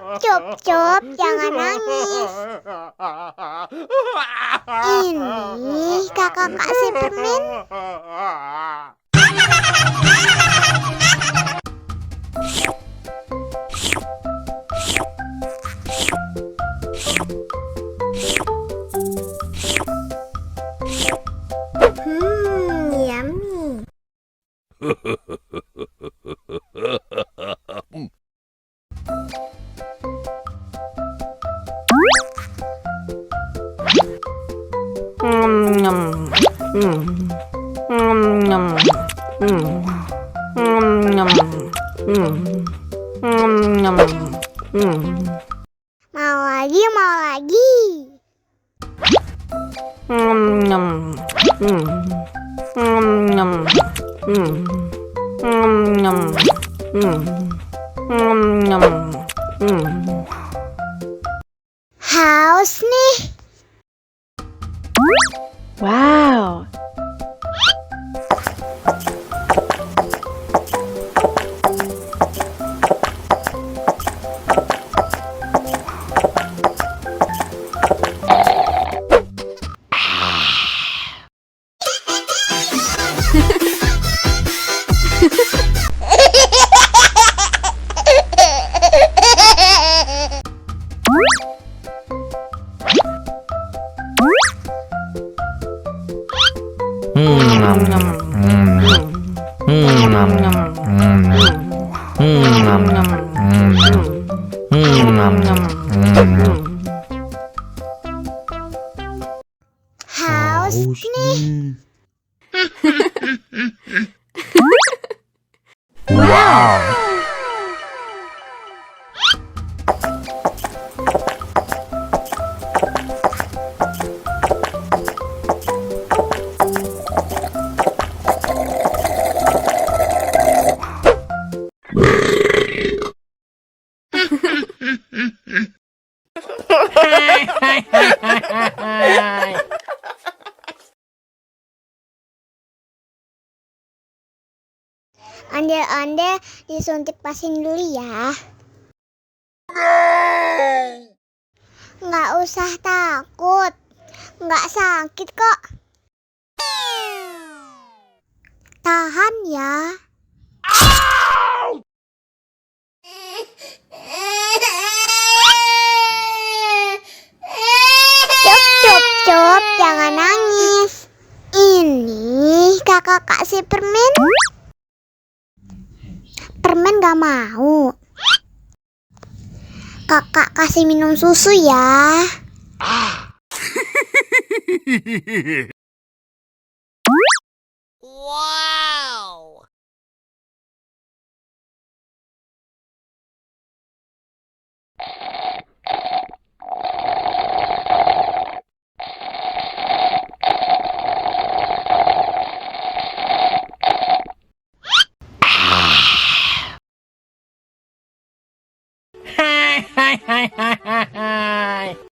Cup, cup, jangan nangis. Ini kakak kasih permen. Yummy. Mau lagi, mau lagi. Haus nih. Wow. Haus nih. Wow. Ondel-ondel disuntik vaksin dulu ya. Nggak usah takut, nggak sakit kok. Tahan ya. Cup, cup, cup, jangan nangis. Ini kakak kasih permen. Permen gak mau. Kakak kasih minum susu ya. Wow. Hai.